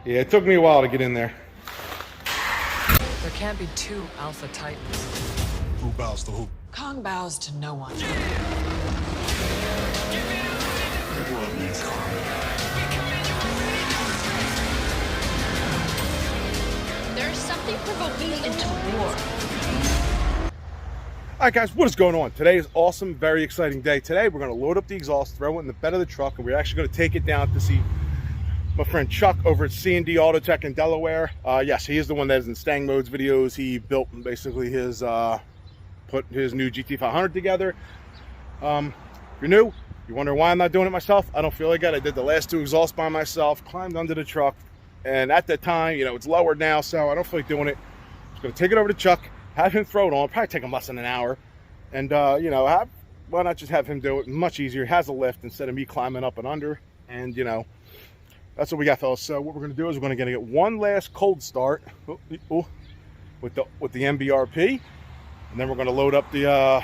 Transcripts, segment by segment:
Yeah, it took me a while to get in there. There can't be two Alpha Titans. Who bows to who? Kong bows to no one. The world needs Kong. There's something provoking me into war. All right, guys, what is going on? Today is awesome, very exciting day. Today, we're going to load up the exhaust, throw it in the bed of the truck, and we're actually going to take it down to see my friend Chuck over at C&D Autoech in Delaware. Yes, he is the one that is in Stang Mode's videos. He built basically his, put his new GT500 together. If you're new, you wonder why I'm not doing it myself. I don't feel like it. I did the last two exhausts by myself, climbed under the truck, and at that time, you know, it's lowered now, so I don't feel like doing it. I'm just going to take it over to Chuck, have him throw it on. Probably take him less than an hour. And, you know, why not just have him do it? Much easier. He has a lift instead of me climbing up and under. And, you know, that's what we got, fellas. So what we're going to do is we're going to get one last cold start with the MBRP. And then we're going to load up the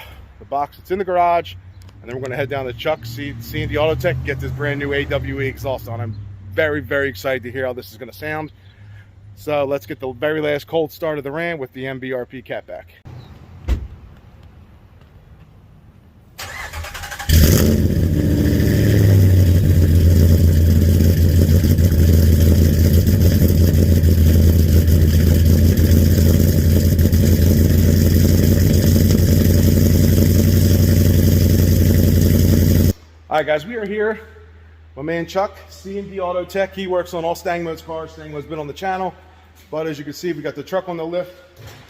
box that's in the garage. And then we're going to head down to Chuck, C&D Autoech, get this brand new AWE exhaust on. I'm very, very excited to hear how this is going to sound. So let's get the very last cold start of the Ram with the MBRP catback. All right, guys, we are here. My man Chuck, C&D Autoech. He works on all Stang Mode's cars. Stang Mode's been on the channel. But as you can see, we got the truck on the lift.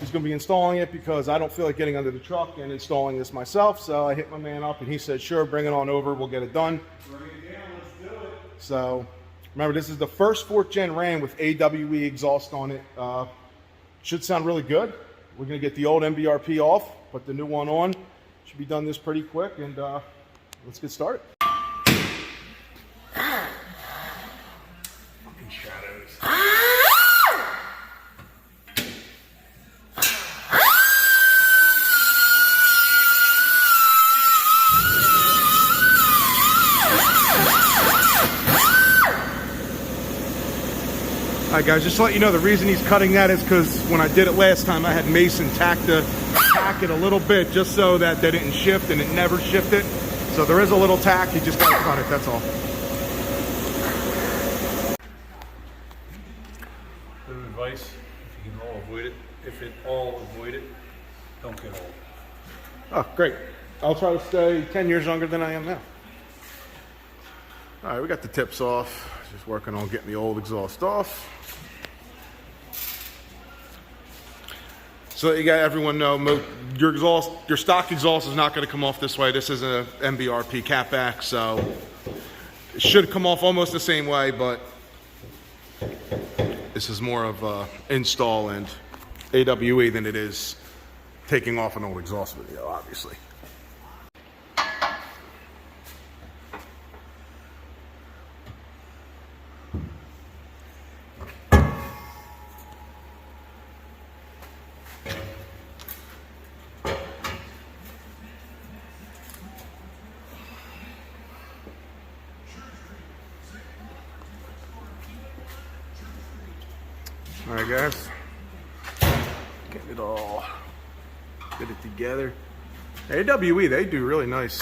He's going to be installing it because I don't feel like getting under the truck and installing this myself. So I hit my man up and he said, sure, bring it on over. We'll get it done. Bring it down. Let's do it. So remember, this is the first 4th gen Ram with AWE exhaust on it. Should sound really good. We're going to get the old MBRP off, put the new one on. Should be done this pretty quick. And let's get started. Fucking shadows. All right, guys, just to let you know, the reason he's cutting that is because when I did it last time, I had Mason tack it a little bit just so that they didn't shift, and it never shifted. So there is a little tack, you just gotta cut it, that's all. Bit of advice, if you can all avoid it, don't get old. Oh, great. I'll try to stay 10 years younger than I am now. All right, we got the tips off. Just working on getting the old exhaust off. So you got everyone know, your stock exhaust is not going to come off this way. This is a MBRP catback, so it should come off almost the same way, but this is more of a install and AWE than it is taking off an old exhaust video, obviously. All right, guys, get it together. AWE, they do really nice.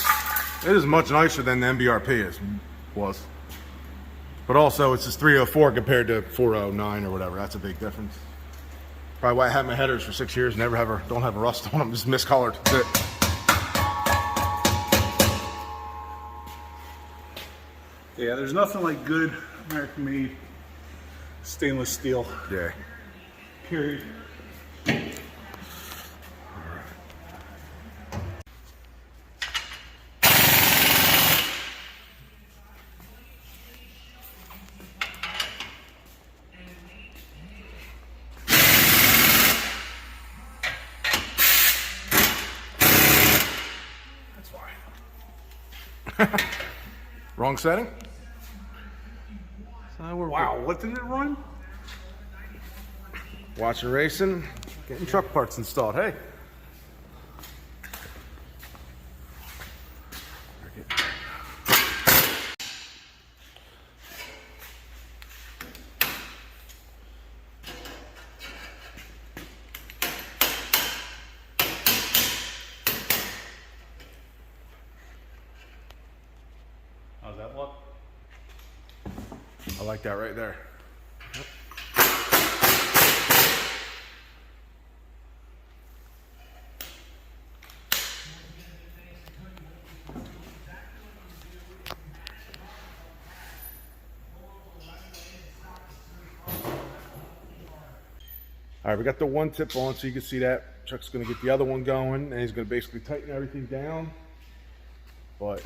It is much nicer than the MBRP was. But also, it's just 304 compared to 409 or whatever. That's a big difference. Probably why I had my headers for 6 years, don't have a rust on them, just miscolored. That's it. Yeah, there's nothing like good American-made stainless steel. Yeah. Period. That's why. Wrong setting? Wow, what did it run? Watching racing, getting truck parts installed. Hey. like that right there. Yep. All right, we got the one tip on so you can see that. Chuck's gonna get the other one going and he's gonna basically tighten everything down. But let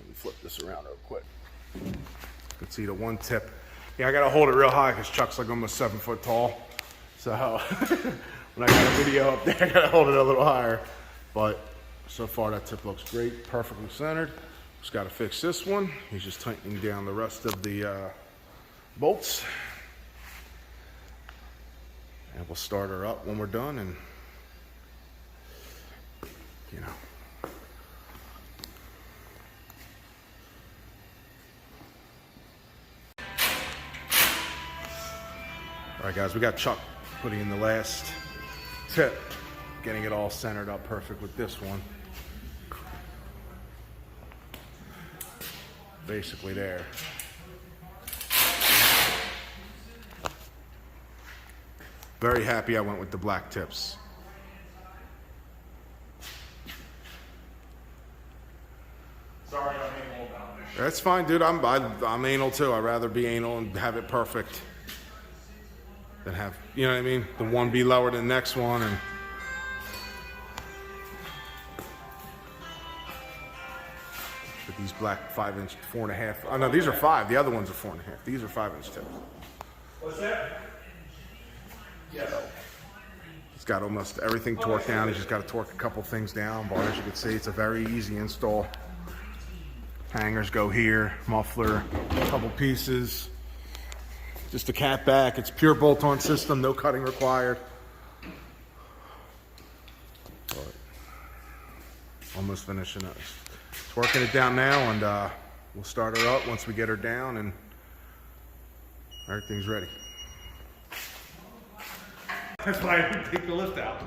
me flip this around real quick. You can see the one tip. Yeah, I gotta hold it real high because Chuck's like almost 7 foot tall. So when I got a video up there, I gotta hold it a little higher. But so far that tip looks great, perfectly centered. Just gotta fix this one. He's just tightening down the rest of the bolts. And we'll start her up when we're done and, you know. All right, guys, we got Chuck putting in the last tip, getting it all centered up perfect with this one. Basically there. Very happy I went with the black tips. Sorry, I'm anal about this. That's fine, dude. I'm anal too. I'd rather be anal and have it perfect than have, you know what I mean? The one be lower than the next one. And with these black 5-inch, 4.5. Oh no, these are 5. The other ones are 4.5. These are 5-inch tips. What's that? Yes. He's got almost everything torqued down. He's just got to torque a couple things down. But as you can see, it's a very easy install. Hangers go here, muffler, a couple pieces. Just a catback. It's pure bolt-on system, no cutting required. But almost finishing it. Torquing it down now, and we'll start her up once we get her down and everything's ready. That's why I didn't take the lift out.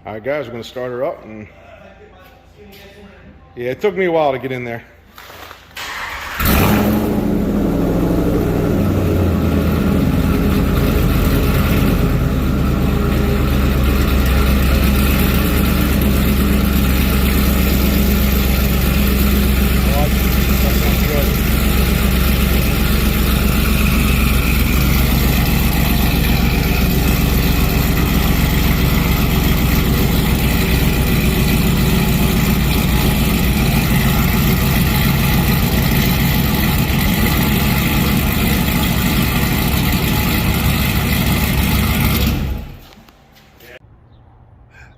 All right, guys, we're going to start her up. And yeah, it took me a while to get in there.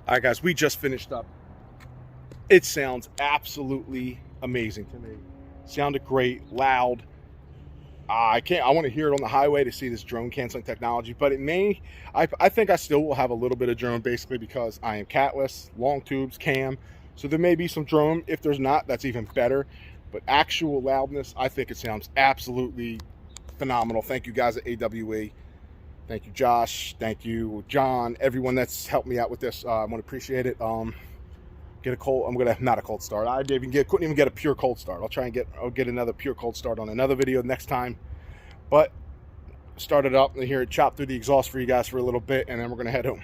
All right, guys, we just finished up. It sounds absolutely amazing to me. Sounded great, loud. I want to hear it on the highway to see this drone canceling technology, but it may, I think I still will have a little bit of drone basically because I am catless, long tubes, cam. So there may be some drone. If there's not, that's even better. But actual loudness, I think it sounds absolutely phenomenal. Thank you guys at AWE. Thank you, Josh. Thank you, John. Everyone that's helped me out with this. I want to appreciate it. Get a cold. Not a cold start. Couldn't even get a pure cold start. I'll get another pure cold start on another video next time. But start it up and hear it chop through the exhaust for you guys for a little bit, and then we're gonna head home.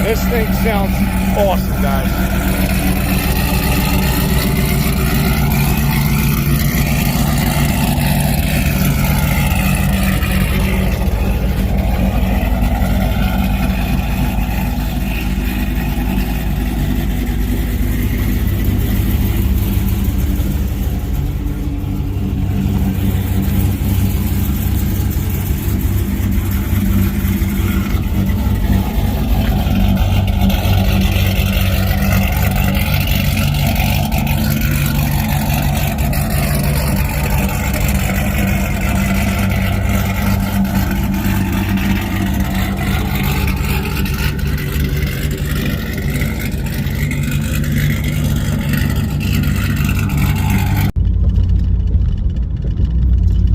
This thing sounds awesome, guys.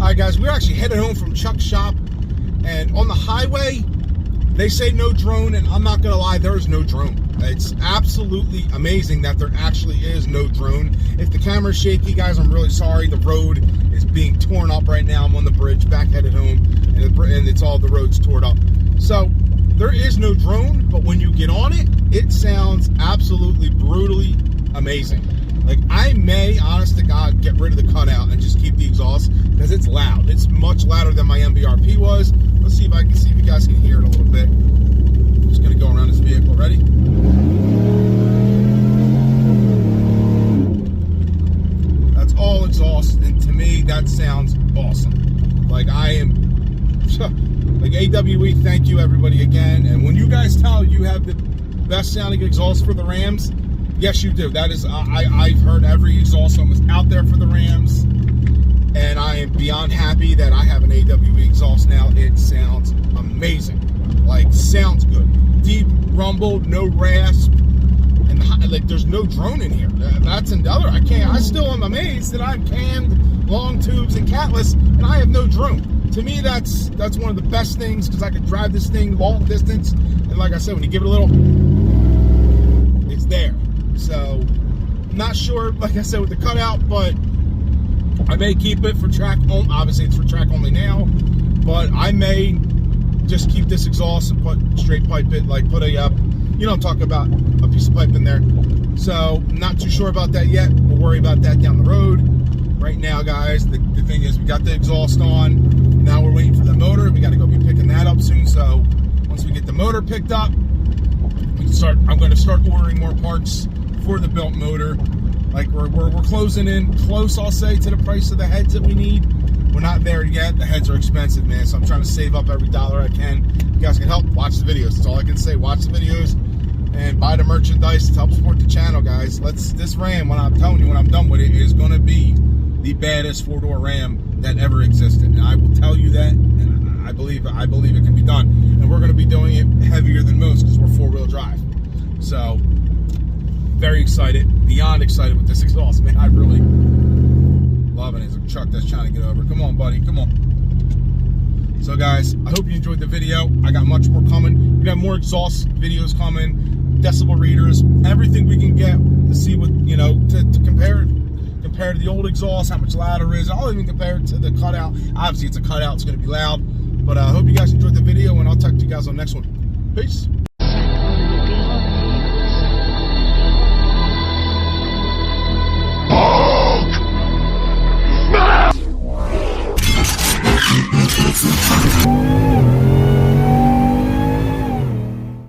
All right, guys, we're actually headed home from Chuck's shop, and on the highway, they say no drone, and I'm not gonna lie, there is no drone. It's absolutely amazing that there actually is no drone. If the camera's shaky, guys, I'm really sorry. The road is being torn up right now. I'm on the bridge, back headed home, and it's all the roads torn up. So there is no drone, but when you get on it, it sounds absolutely brutally amazing. Like, I may, honest to God, get rid of the cutout and just keep the exhaust because it's loud. It's much louder than my MBRP was. Let's see if you guys can hear it a little bit. I'm just gonna go around this vehicle. Ready? That's all exhaust, and to me, that sounds awesome. Like, I am, like, AWE, thank you everybody again. And when you guys tell you have the best sounding exhaust for the Rams, yes, you do. That is, I've heard every exhaust almost out there for the Rams, and I am beyond happy that I have an AWE exhaust now. It sounds amazing. Like, sounds good. Deep rumble, no rasp, and like, there's no drone in here. That's another. I still am amazed that I'm canned, long tubes, and catless, and I have no drone. To me, that's one of the best things, because I could drive this thing long distance, and like I said, when you give it a little, it's there. So, not sure, like I said, with the cutout, but I may keep it for track only. Obviously, it's for track only now, but I may just keep this exhaust and put straight pipe it, like put a, I'm talking about a piece of pipe in there. So, not too sure about that yet. We'll worry about that down the road. Right now, guys, the thing is, we got the exhaust on. Now we're waiting for the motor. We got to go be picking that up soon. So, once we get the motor picked up, we can start. I'm going to start ordering more parts for the built motor. Like, we're closing in close, I'll say, to the price of the heads that we need. We're not there yet. The heads are expensive, man, so I'm trying to save up every dollar I can. You guys can help. Watch the videos. That's all I can say. Watch the videos and buy the merchandise to help support the channel, guys. This Ram, when I'm telling you, when I'm done with it, is going to be the baddest four-door Ram that ever existed. And I will tell you that, and I believe it can be done. And we're going to be doing it heavier than most because we're four-wheel drive. So, very excited, beyond excited with this exhaust, man. I really love it. It's a truck that's trying to get over. Come on, buddy, come on. So, guys, I hope you enjoyed the video. I got much more coming. We got more exhaust videos coming, decibel readers, everything we can get to see what, to compare to the old exhaust, how much louder it is. I'll even compare it to the cutout. Obviously, it's a cutout. It's going to be loud. But I hope you guys enjoyed the video, and I'll talk to you guys on the next one. Peace.